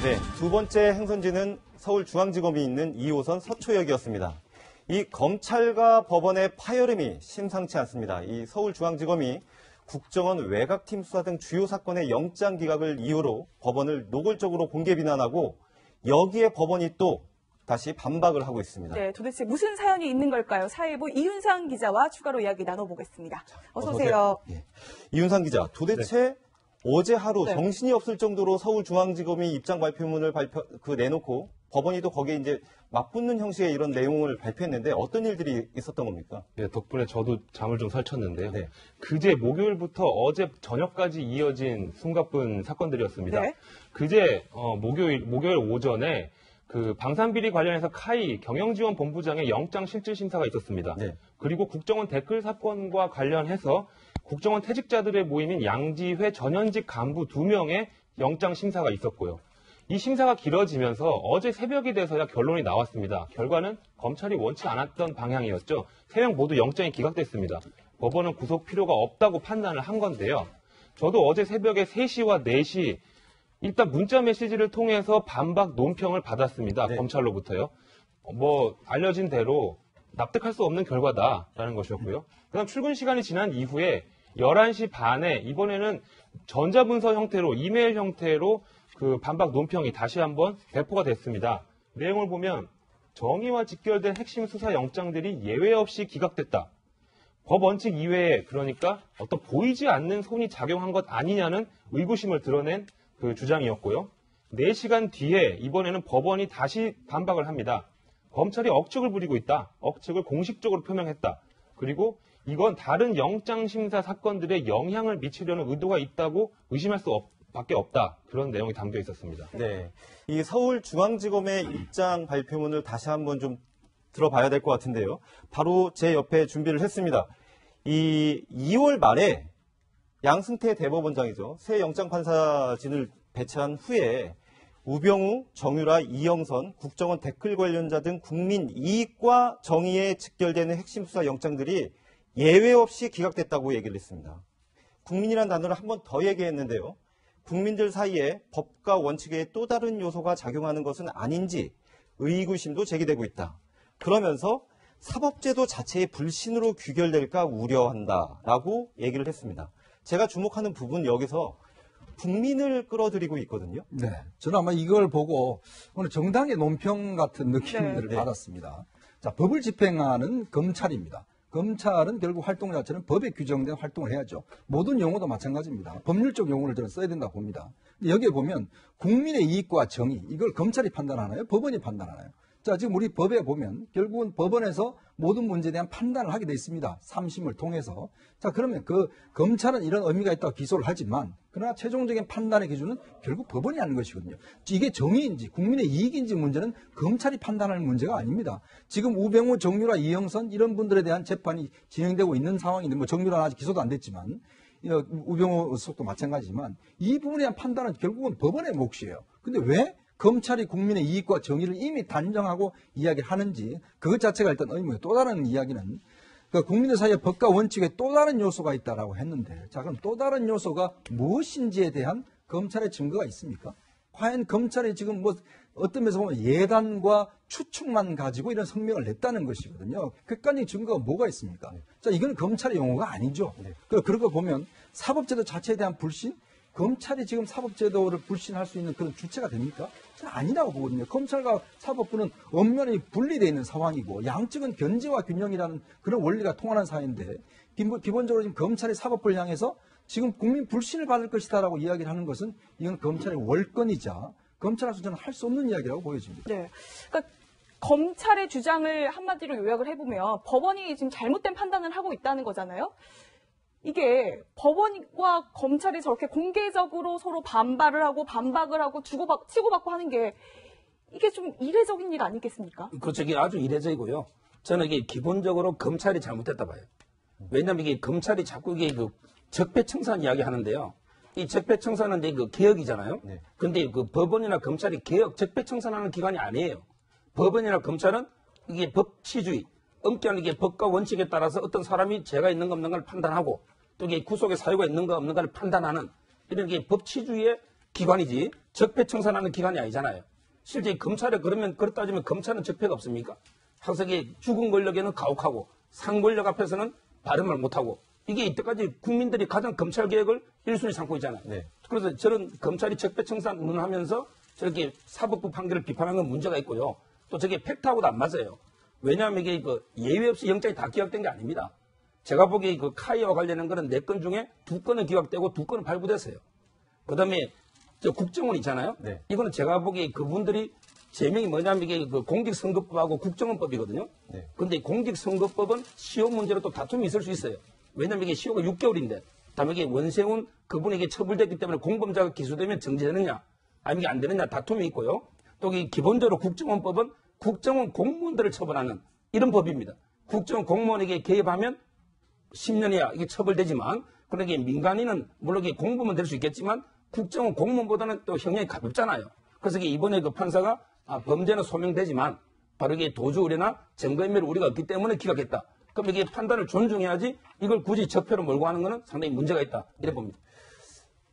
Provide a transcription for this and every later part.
네, 두 번째 행선지는 서울중앙지검이 있는 2호선 서초역이었습니다. 이 검찰과 법원의 파열음이 심상치 않습니다. 이 서울중앙지검이 국정원 외곽팀 수사 등 주요 사건의 영장 기각을 이유로 법원을 노골적으로 공개 비난하고 여기에 법원이 또 다시 반박을 하고 있습니다. 네, 도대체 무슨 사연이 있는 걸까요? 사회부 이윤상 기자와 추가로 이야기 나눠보겠습니다. 어서 오세요. 예. 이윤상 기자, 도대체 어제 하루 정신이 없을 정도로 서울중앙지검이 입장 발표문을 내놓고 법원이 또 거기에 이제 맞붙는 형식의 이런 내용을 발표했는데 어떤 일들이 있었던 겁니까? 네, 덕분에 저도 잠을 좀 설쳤는데요. 네. 그제 목요일부터 어제 저녁까지 이어진 숨가쁜 사건들이었습니다. 네. 그제 목요일 오전에 그 방산비리 관련해서 카이 경영지원본부장의 영장실질심사가 있었습니다. 네. 그리고 국정원 댓글 사건과 관련해서 국정원 퇴직자들의 모임인 양지회 전현직 간부 2명의 영장심사가 있었고요. 이 심사가 길어지면서 어제 새벽이 돼서야 결론이 나왔습니다. 결과는 검찰이 원치 않았던 방향이었죠. 3명 모두 영장이 기각됐습니다. 법원은 구속 필요가 없다고 판단을 한 건데요. 저도 어제 새벽에 3시와 4시 일단 문자 메시지를 통해서 반박 논평을 받았습니다. 네. 검찰로부터요. 알려진 대로 납득할 수 없는 결과다라는 것이었고요. 그다음 출근 시간이 지난 이후에 11시 반에 이번에는 전자문서 형태로 이메일 형태로 그 반박 논평이 다시 한번 배포가 됐습니다. 내용을 보면 정의와 직결된 핵심 수사 영장들이 예외 없이 기각됐다. 법 원칙 이외에 그러니까 어떤 보이지 않는 손이 작용한 것 아니냐는 의구심을 드러낸 그 주장이었고요. 4시간 뒤에 이번에는 법원이 다시 반박을 합니다. 검찰이 억측을 부리고 있다. 억측을 공식적으로 표명했다. 그리고 이건 다른 영장심사 사건들에 영향을 미치려는 의도가 있다고 의심할 수밖에 없다. 그런 내용이 담겨 있었습니다. 네, 이 서울중앙지검의 입장 발표문을 다시 한번 좀 들어봐야 될 것 같은데요. 바로 제 옆에 준비를 했습니다. 이 2월 말에 양승태 대법원장이죠. 새 영장판사진을 배치한 후에 우병우, 정유라, 이영선, 국정원 댓글 관련자 등 국민 이익과 정의에 직결되는 핵심 수사 영장들이 예외 없이 기각됐다고 얘기를 했습니다. 국민이라는 단어를 한 번 더 얘기했는데요. 국민들 사이에 법과 원칙에 또 다른 요소가 작용하는 것은 아닌지 의구심도 제기되고 있다. 그러면서 사법제도 자체의 불신으로 귀결될까 우려한다라고 얘기를 했습니다. 제가 주목하는 부분 여기서 국민을 끌어들이고 있거든요. 네, 저는 아마 이걸 보고 오늘 정당의 논평 같은 느낌들을 받았습니다. 자, 법을 집행하는 검찰입니다. 검찰은 결국 활동 자체는 법에 규정된 활동을 해야죠. 모든 용어도 마찬가지입니다. 법률적 용어를 저는 써야 된다고 봅니다. 여기에 보면 국민의 이익과 정의, 이걸 검찰이 판단하나요? 법원이 판단하나요? 자, 지금 우리 법에 보면 결국은 법원에서 모든 문제에 대한 판단을 하게 돼 있습니다. 3심을 통해서. 자, 그러면 그 검찰은 이런 의미가 있다고 기소를 하지만 그러나 최종적인 판단의 기준은 결국 법원이 하는 것이거든요. 이게 정의인지 국민의 이익인지 문제는 검찰이 판단할 문제가 아닙니다. 지금 우병우, 정유라, 이영선 이런 분들에 대한 재판이 진행되고 있는 상황인데 정유라는 아직 기소도 안 됐지만 우병우 속도 마찬가지지만 이 부분에 대한 판단은 결국은 법원의 몫이에요. 근데 왜 검찰이 국민의 이익과 정의를 이미 단정하고 이야기하는지 그것 자체가 일단 의무예요. 또 다른 이야기는 그러니까 국민들 사이에 법과 원칙에 또 다른 요소가 있다라고 했는데 자, 그럼 또 다른 요소가 무엇인지에 대한 검찰의 증거가 있습니까? 과연 검찰이 지금 어떤 면에서 보면 예단과 추측만 가지고 이런 성명을 냈다는 것이거든요. 객관적인 증거가 뭐가 있습니까? 자, 이건 검찰의 용어가 아니죠. 그런 거 보면 사법제도 자체에 대한 불신, 검찰이 지금 사법제도를 불신할 수 있는 그런 주체가 됩니까? 저는 아니라고 보거든요. 검찰과 사법부는 엄연히 분리되어 있는 상황이고 양측은 견제와 균형이라는 그런 원리가 통하는 사회인데 기본적으로 지금 검찰이 사법부를 향해서 지금 국민 불신을 받을 것이다라고 이야기를 하는 것은 이건 검찰의 월권이자 검찰로서 저는 할 수 없는 이야기라고 보여집니다. 네, 그러니까 검찰의 주장을 한마디로 요약을 해보면 법원이 지금 잘못된 판단을 하고 있다는 거잖아요. 이게 법원과 검찰이 저렇게 공개적으로 서로 반박을 하고 치고받고 하는 게 이게 좀 이례적인 일 아니겠습니까? 그렇죠. 이게 아주 이례적이고요. 저는 이게 기본적으로 검찰이 잘못했다 봐요. 왜냐하면 이게 검찰이 자꾸 이게 그 적폐청산 이야기 하는데요. 이 적폐청산은 이제 그 개혁이잖아요. 근데 그 법원이나 검찰이 개혁, 적폐청산하는 기관이 아니에요. 법원이나 검찰은 이게 법치주의, 엄격한 이게 법과 원칙에 따라서 어떤 사람이 죄가 있는가 없는가를 판단하고 또 이게 구속의 사유가 있는가 없는가를 판단하는 이런 게 법치주의의 기관이지 적폐청산하는 기관이 아니잖아요. 실제 검찰에 그렇다 따지면 검찰은 적폐가 없습니까? 항상 죽은 권력에는 가혹하고 산 권력 앞에서는 바른 말 못하고 이게 이때까지 국민들이 가장 검찰 개혁을 1순위 삼고 있잖아요. 네. 그래서 저는 검찰이 적폐청산 운운하면서 저렇게 사법부 판결을 비판하는 건 문제가 있고요. 또 저게 팩트하고도 안 맞아요. 왜냐하면 이게 예외 없이 영장이 다 기각된 게 아닙니다. 제가 보기에 카이와 관련된 거는 4건 중에 2건은 기각되고 2건은 발부됐어요. 그 다음에 저 국정원 있잖아요. 네. 이거는 제가 보기에 그분들이 제명이 뭐냐면 이게 공직선거법하고 국정원법이거든요. 네. 근데 공직선거법은 시효 문제로 또 다툼이 있을 수 있어요. 왜냐면 이게 시효가 6개월인데, 다음에 이게 원세훈 그분에게 처벌됐기 때문에 공범자가 기소되면 정지되느냐, 아니면 이게 안 되느냐 다툼이 있고요. 또 기본적으로 국정원법은 국정원 공무원들을 처벌하는 이런 법입니다. 국정원 공무원에게 개입하면 10년 이하 이게 처벌되지만, 그러나 이게 민간인은 물론 이게 공범은 될 수 있겠지만 국정원 공무원보다는 또 형량이 가볍잖아요. 그래서 이번에 판사가 범죄는 소명되지만 바로 이게 도주 의뢰나 증거인멸 우려가 없기 때문에 기각했다. 그럼 이게 판단을 존중해야지 이걸 굳이 적폐로 몰고 하는 것은 상당히 문제가 있다. 이래 봅니다.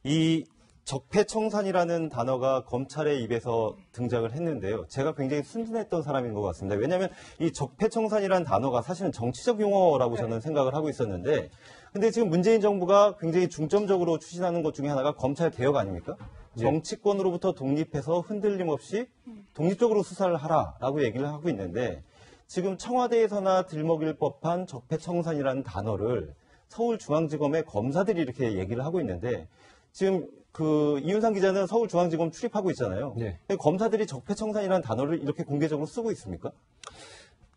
이 적폐청산이라는 단어가 검찰의 입에서 등장을 했는데요. 제가 굉장히 순진했던 사람인 것 같습니다. 왜냐하면 이 적폐청산이라는 단어가 사실은 정치적 용어라고 저는 생각을 하고 있었는데, 근데 지금 문재인 정부가 굉장히 중점적으로 추진하는 것 중에 하나가 검찰 개혁 아닙니까? 정치권으로부터 독립해서 흔들림 없이 독립적으로 수사를 하라라고 얘기를 하고 있는데, 지금 청와대에서나 들먹일 법한 적폐청산이라는 단어를 서울중앙지검의 검사들이 이렇게 얘기를 하고 있는데, 지금 이윤상 기자는 서울중앙지검 출입하고 있잖아요. 네. 검사들이 적폐청산이라는 단어를 이렇게 공개적으로 쓰고 있습니까?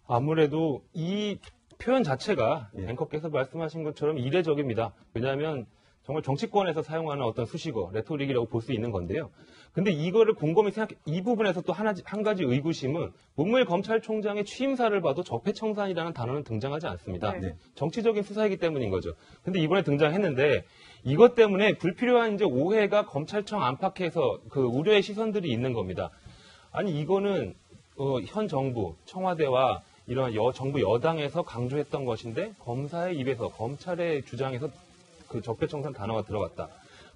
아무래도 이 표현 자체가 예. 앵커께서 말씀하신 것처럼 이례적입니다. 왜냐하면 정말 정치권에서 사용하는 어떤 수식어, 레토릭이라고 볼 수 있는 건데요. 근데 이거를 곰곰이 이 부분에서 또 한 가지 의구심은 문무일 검찰총장의 취임사를 봐도 적폐청산이라는 단어는 등장하지 않습니다. 네. 정치적인 수사이기 때문인 거죠. 근데 이번에 등장했는데 이것 때문에 불필요한 이제 오해가 검찰청 안팎에서 우려의 시선들이 있는 겁니다. 아니 이거는 현 정부, 청와대와 이런 정부 여당에서 강조했던 것인데 검사의 입에서 검찰의 주장에서 적폐청산 단어가 들어갔다.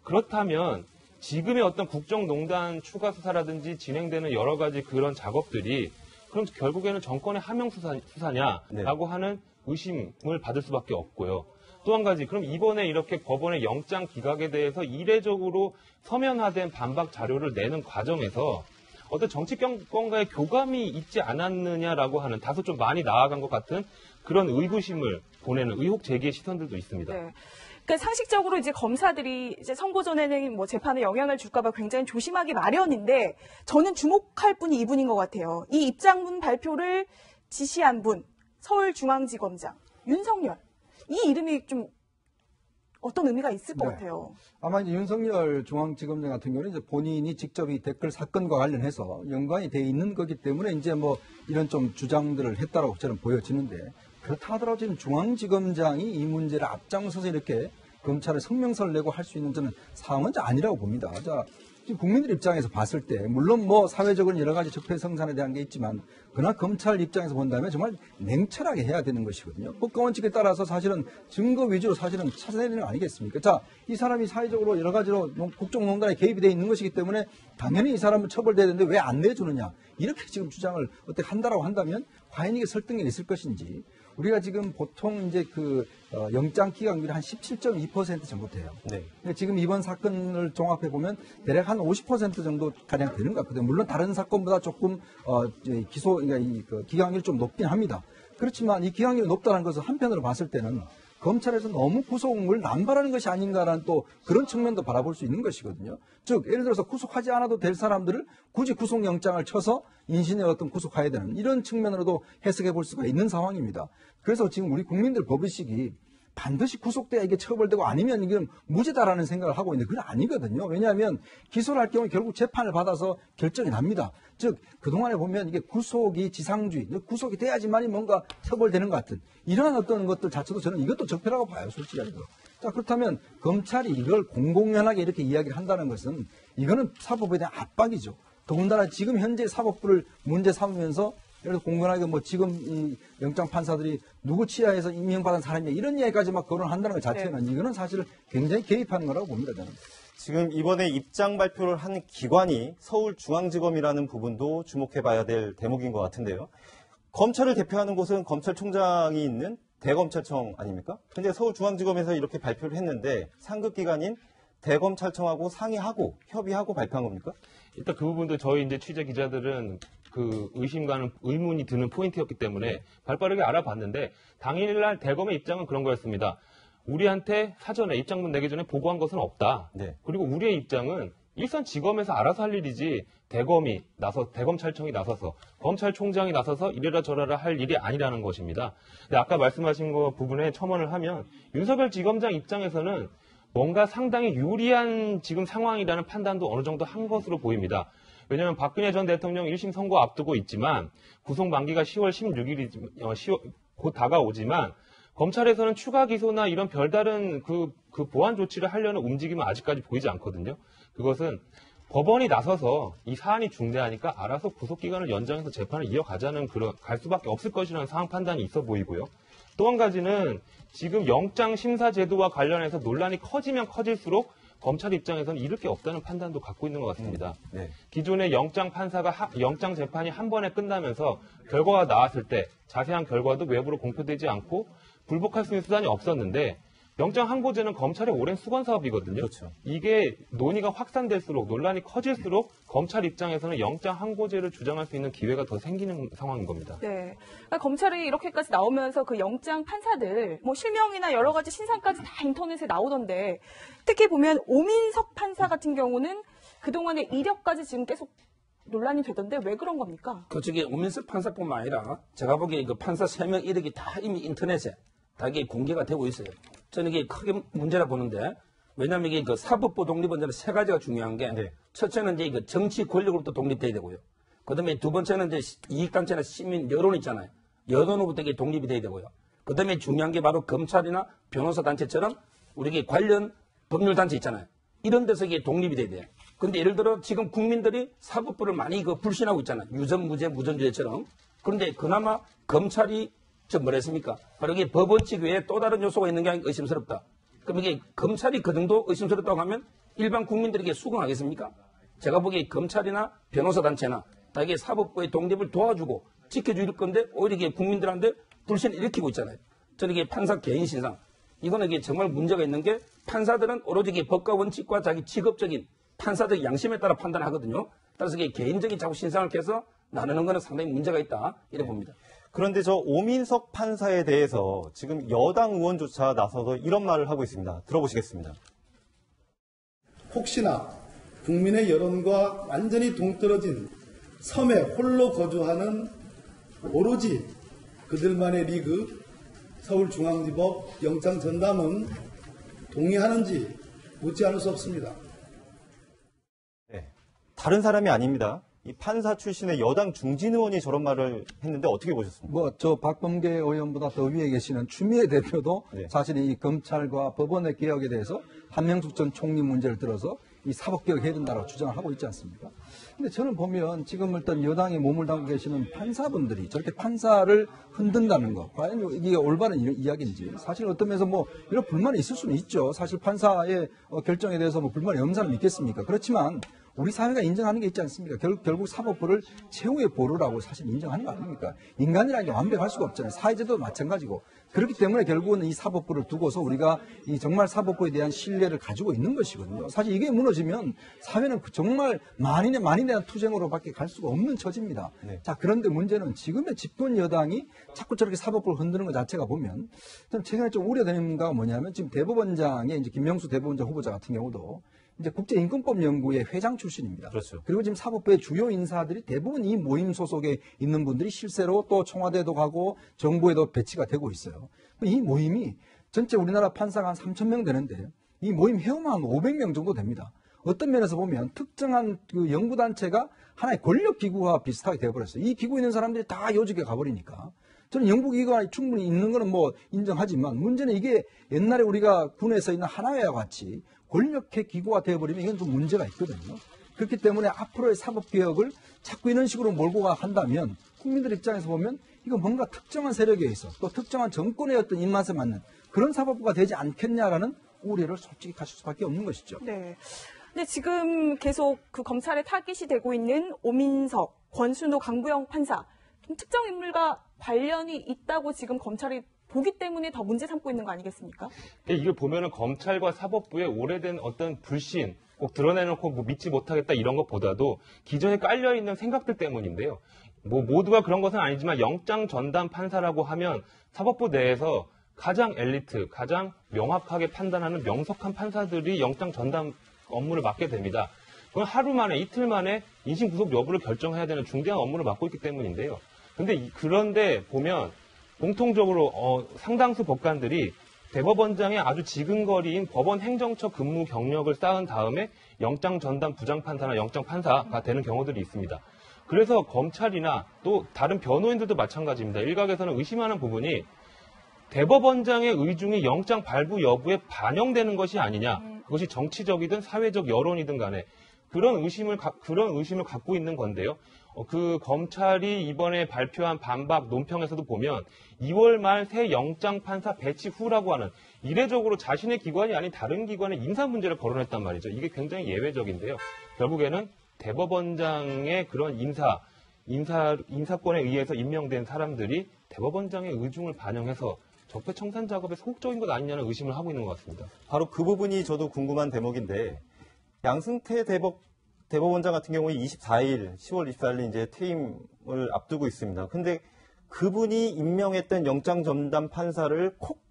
그렇다면 지금의 어떤 국정농단 추가 수사라든지 진행되는 여러 가지 그런 작업들이 그럼 결국에는 정권의 하명 수사냐라고 하는 의심을 받을 수밖에 없고요. 또 한 가지, 그럼 이번에 이렇게 법원의 영장 기각에 대해서 이례적으로 서면화된 반박 자료를 내는 과정에서 어떤 정치권과의 교감이 있지 않았느냐라고 하는 다소 좀 많이 나아간 것 같은 그런 의구심을 보내는 의혹 제기의 시선들도 있습니다. 네. 그러니까 상식적으로 이제 검사들이 이제 선고 전에는 재판에 영향을 줄까봐 굉장히 조심하기 마련인데, 저는 주목할 분이 이분인 것 같아요. 이 입장문 발표를 지시한 분, 서울중앙지검장 윤석열. 이 이름이 좀 어떤 의미가 있을 것 같아요. 아마 이제 윤석열 중앙지검장 같은 경우는 이제 본인이 직접 이 댓글 사건과 관련해서 연관이 돼 있는 거기 때문에 이제 이런 좀 주장들을 했다라고 저는 보여지는데, 그렇다 하더라도 지금 중앙지검장이 이 문제를 앞장서서 이렇게 검찰에 성명서를 내고 할 수 있는 저는 상황은 아니라고 봅니다. 자, 지금 국민들 입장에서 봤을 때, 물론 사회적으로 여러 가지 적폐청산에 대한 게 있지만, 그러나 검찰 입장에서 본다면 정말 냉철하게 해야 되는 것이거든요. 법과 원칙에 따라서 사실은 증거 위주로 사실은 찾아내야 되는 거 아니겠습니까? 자, 이 사람이 사회적으로 여러 가지로 국정농단에 개입이 돼 있는 것이기 때문에 당연히 이 사람은 처벌돼야 되는데 왜 안 내주느냐. 이렇게 지금 주장을 어떻게 한다라고 한다면 과연 이게 설득력이 있을 것인지. 우리가 지금 보통 이제 영장 기각률이 한 17.2% 정도 돼요. 네. 근데 지금 이번 사건을 종합해 보면 대략 한 50% 정도 가량 되는 것 같거든요. 물론 다른 사건보다 조금 그러니까 기각률이 좀 높긴 합니다. 그렇지만 이 기각률이 높다는 것은 한편으로 봤을 때는 검찰에서 너무 구속을 남발하는 것이 아닌가라는 또 그런 측면도 바라볼 수 있는 것이거든요. 즉 예를 들어서 구속하지 않아도 될 사람들을 굳이 구속영장을 쳐서 인신의 어떤 구속해야 되는 이런 측면으로도 해석해 볼 수가 있는 상황입니다. 그래서 지금 우리 국민들 법의식이 반드시 구속돼야 이게 처벌되고 아니면 이건 무죄다라는 생각을 하고 있는데 그건 아니거든요. 왜냐하면 기소를 할 경우 결국 재판을 받아서 결정이 납니다. 즉 그동안에 보면 이게 구속이 지상주의, 구속이 돼야지만이 뭔가 처벌되는 것 같은 이러한 어떤 것들 자체도 저는 이것도 적폐라고 봐요. 솔직히. 자, 그렇다면 검찰이 이걸 공공연하게 이렇게 이야기를 한다는 것은 이거는 사법부에 대한 압박이죠. 더군다나 지금 현재 사법부를 문제 삼으면서 예를 들어 공공연하게 지금 이 영장 판사들이 누구 치하에서 임명받은 사람이냐 이런 이야기까지 막 거론한다는 것 자체는 이거는 사실 굉장히 개입하는 거라고 봅니다, 저는. 지금 이번에 입장 발표를 한 기관이 서울중앙지검이라는 부분도 주목해봐야 될 대목인 것 같은데요. 검찰을 대표하는 곳은 검찰총장이 있는 대검찰청 아닙니까? 근데 서울중앙지검에서 이렇게 발표를 했는데 상급기관인 대검찰청하고 상의하고 협의하고 발표한 겁니까? 일단 그 부분도 저희 이제 취재 기자들은 그 의심과는 의문이 드는 포인트였기 때문에 발빠르게 알아봤는데 당일날 대검의 입장은 그런 거였습니다. 우리한테 사전에 입장문 내기 전에 보고한 것은 없다. 네. 그리고 우리의 입장은 일선 지검에서 알아서 할 일이지 대검찰청이 나서서 검찰총장이 나서서 이래라 저래라 할 일이 아니라는 것입니다. 근데 아까 말씀하신 거 부분에 첨언을 하면 윤석열 지검장 입장에서는 뭔가 상당히 유리한 지금 상황이라는 판단도 어느 정도 한 것으로 보입니다. 왜냐하면 박근혜 전 대통령 1심 선고 앞두고 있지만 구속 만기가 10월 16일이 곧 다가오지만 검찰에서는 추가 기소나 이런 별다른 그 보완 조치를 하려는 움직임은 아직까지 보이지 않거든요. 그것은 법원이 나서서 이 사안이 중대하니까 알아서 구속기간을 연장해서 재판을 이어가자는 갈 수밖에 없을 것이라는 상황 판단이 있어 보이고요. 또 한 가지는 지금 영장 심사 제도와 관련해서 논란이 커지면 커질수록 검찰 입장에서는 잃을 게 없다는 판단도 갖고 있는 것 같습니다. 네. 기존의 영장 영장 재판이 한 번에 끝나면서 결과가 나왔을 때 자세한 결과도 외부로 공표되지 않고 불복할 수 있는 수단이 없었는데 영장 항고제는 검찰의 오랜 수건 사업이거든요. 그렇죠. 이게 논의가 확산될수록 논란이 커질수록 검찰 입장에서는 영장 항고제를 주장할 수 있는 기회가 더 생기는 상황인 겁니다. 네. 그러니까 검찰이 이렇게까지 나오면서 그 영장 판사들, 뭐 실명이나 여러 가지 신상까지 다 인터넷에 나오던데, 특히 보면 오민석 판사 같은 경우는 그동안의 이력까지 지금 계속 논란이 되던데 왜 그런 겁니까? 그쪽에 오민석 판사뿐만 아니라 제가 보기에 그 판사 3명 이력이 다 이미 인터넷에 다 이게 공개가 되고 있어요. 저는 이게 크게 문제라 보는데, 왜냐하면 이게 그 사법부 독립은 저는 세 가지가 중요한 게, 네. 첫째는 이제 그 정치 권력으로부터 독립돼야 되고요. 그 다음에 두 번째는 이제 이익단체나 시민 여론 있잖아요. 여론으로부터 이게 독립이 돼야 되고요. 그 다음에 중요한 게 바로 검찰이나 변호사 단체처럼 우리 관련 법률 단체 있잖아요. 이런 데서 이게 독립이 돼야 돼요. 근데 예를 들어 지금 국민들이 사법부를 많이 불신하고 있잖아요. 유전, 무죄, 무전주의처럼. 그런데 그나마 검찰이 뭐라 했습니까? 바로 이게 법원칙 외에 또 다른 요소가 있는 게 의심스럽다. 그럼 이게 검찰이 그 정도 의심스럽다고 하면 일반 국민들에게 수긍하겠습니까? 제가 보기에 검찰이나 변호사 단체나 다 이게 사법부의 독립을 도와주고 지켜줄 건데 오히려 이게 국민들한테 불신을 일으키고 있잖아요. 저는 이게 판사 개인 신상. 이거는 이게 정말 문제가 있는 게 판사들은 오로지 이게 법과 원칙과 자기 직업적인 판사들의 양심에 따라 판단하거든요. 따라서 이게 개인적인 자꾸 신상을 켜서 나누는 거는 상당히 문제가 있다. 이래 봅니다. 그런데 저 오민석 판사에 대해서 지금 여당 의원조차 나서서 이런 말을 하고 있습니다. 들어보시겠습니다. 혹시나 국민의 여론과 완전히 동떨어진 섬에 홀로 거주하는 오로지 그들만의 리그 서울중앙지법 영장 전담은 동의하는지 묻지 않을 수 없습니다. 네. 다른 사람이 아닙니다. 이 판사 출신의 여당 중진 의원이 저런 말을 했는데 어떻게 보셨습니까? 저 박범계 의원보다 더 위에 계시는 추미애 대표도 네. 사실 이 검찰과 법원의 개혁에 대해서 한명숙 전 총리 문제를 들어서 이 사법개혁 해야 된다고 주장을 하고 있지 않습니까? 근데 저는 보면 지금 일단 여당에 몸을 담고 계시는 판사분들이 저렇게 판사를 흔든다는 거, 과연 이게 올바른 이야기인지, 사실 어떤 면에서 뭐 이런 불만이 있을 수는 있죠. 사실 판사의 결정에 대해서 뭐 불만이 없는 사람이 있겠습니까? 그렇지만 우리 사회가 인정하는 게 있지 않습니까? 결국 사법부를 최후의 보루라고 사실 인정하는 거 아닙니까? 인간이라는 게 완벽할 수가 없잖아요. 사회제도도 마찬가지고. 그렇기 때문에 결국은 이 사법부를 두고서 우리가 이 정말 사법부에 대한 신뢰를 가지고 있는 것이거든요. 사실 이게 무너지면 사회는 정말 만인에 대한 투쟁으로밖에 갈 수가 없는 처지입니다. 네. 자, 그런데 문제는 지금의 집권 여당이 자꾸 저렇게 사법부를 흔드는 것 자체가 보면 저는 최근에 좀 우려되는 게 뭐냐면 지금 대법원장의 이제 김명수 대법원장 후보자 같은 경우도 이제 국제인권법 연구회 회장 출신입니다. 그렇죠. 그리고 지금 사법부의 주요 인사들이 대부분 이 모임 소속에 있는 분들이 실제로 또 청와대도 가고 정부에도 배치가 되고 있어요. 이 모임이 전체 우리나라 판사가 한 3,000명 되는데 이 모임 회원만 한 500명 정도 됩니다. 어떤 면에서 보면 특정한 그 연구단체가 하나의 권력기구와 비슷하게 되어버렸어요. 이 기구에 있는 사람들이 다 요직에 가버리니까. 저는 연구기관이 충분히 있는 거는 뭐 인정하지만 문제는 이게 옛날에 우리가 군에서 있는 하나회와 같이 권력의 기구가 되어버리면 이건 좀 문제가 있거든요. 그렇기 때문에 앞으로의 사법개혁을 자꾸 이런 식으로 몰고 한다면 국민들 입장에서 보면 이거 뭔가 특정한 세력에 의해서 또 특정한 정권의 어떤 입맛에 맞는 그런 사법부가 되지 않겠냐라는 우려를 솔직히 가질 수밖에 없는 것이죠. 네. 근데 지금 계속 그 검찰에 타깃이 되고 있는 오민석, 권순호, 강부영 판사, 좀 특정 인물과 관련이 있다고 지금 검찰이 보기 때문에 더 문제 삼고 있는 거 아니겠습니까? 이걸 보면은 검찰과 사법부의 오래된 어떤 불신, 꼭 드러내놓고 뭐 믿지 못하겠다 이런 것보다도 기존에 깔려있는 생각들 때문인데요. 뭐 모두가 그런 것은 아니지만 영장 전담 판사라고 하면 사법부 내에서 가장 엘리트, 가장 명확하게 판단하는 명석한 판사들이 영장 전담 업무를 맡게 됩니다. 그건 하루 만에, 이틀 만에 인신 구속 여부를 결정해야 되는 중대한 업무를 맡고 있기 때문인데요. 그런데 보면 공통적으로 상당수 법관들이 대법원장의 아주 지근거리인 법원 행정처 근무 경력을 쌓은 다음에 영장 전담 부장판사나 영장 판사가 되는 경우들이 있습니다. 그래서 검찰이나 또 다른 변호인들도 마찬가지입니다. 일각에서는 의심하는 부분이 대법원장의 의중이 영장 발부 여부에 반영되는 것이 아니냐. 그것이 정치적이든 사회적 여론이든 간에 그런 의심을 갖고 있는 건데요. 그 검찰이 이번에 발표한 반박 논평에서도 보면 2월 말 새 영장 판사 배치 후라고 하는 이례적으로 자신의 기관이 아닌 다른 기관의 인사 문제를 거론했단 말이죠. 이게 굉장히 예외적인데요. 결국에는 대법원장의 그런 인사권에 의해서 임명된 사람들이 대법원장의 의중을 반영해서 적폐청산 작업에 소극적인 것 아니냐는 의심을 하고 있는 것 같습니다. 바로 그 부분이 저도 궁금한 대목인데 양승태 대법원장 같은 경우에 10월 24일 이제 퇴임을 앞두고 있습니다. 근데 그분이 임명했던 영장 전담 판사를 콕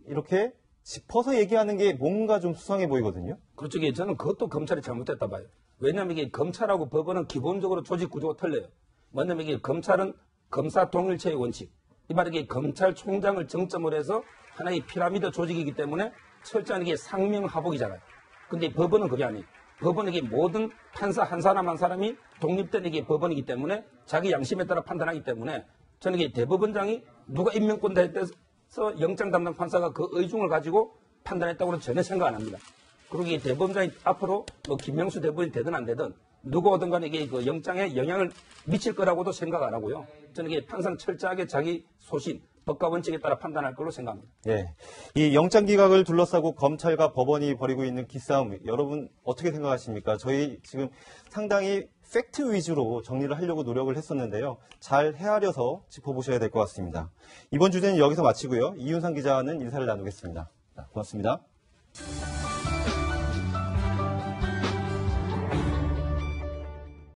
이렇게 짚어서 얘기하는 게 뭔가 좀 수상해 보이거든요. 그렇죠. 저는 그것도 검찰이 잘못됐다 봐요. 왜냐하면 이게 검찰하고 법원은 기본적으로 조직 구조가 틀려요. 뭐냐면 이게 검찰은 검사 동일체의 원칙. 이 말이 이게 검찰총장을 정점으로 해서 하나의 피라미드 조직이기 때문에 철저한 이게 상명하복이잖아요. 근데 법원은 그게 아니에요. 법원은 이게 모든 판사 한 사람 한 사람이 독립된 이게 법원이기 때문에 자기 양심에 따라 판단하기 때문에 저는 이게 대법원장이 누가 임명권 대해서 영장 담당 판사가 그 의중을 가지고 판단했다고는 전혀 생각 안 합니다. 그리고 이 대법원장이 앞으로 뭐 김명수 대법원이 되든 안 되든 누구 오든 간에 이게 그 영장에 영향을 미칠 거라고도 생각 안 하고요. 저는 이게 항상 철저하게 자기 소신, 법과 원칙에 따라 판단할 걸로 생각합니다. 네. 이 영장 기각을 둘러싸고 검찰과 법원이 벌이고 있는 기싸움, 여러분 어떻게 생각하십니까? 저희 지금 상당히 팩트 위주로 정리를 하려고 노력을 했었는데요. 잘 헤아려서 짚어보셔야 될 것 같습니다. 이번 주제는 여기서 마치고요. 이윤상 기자는 인사를 나누겠습니다. 고맙습니다.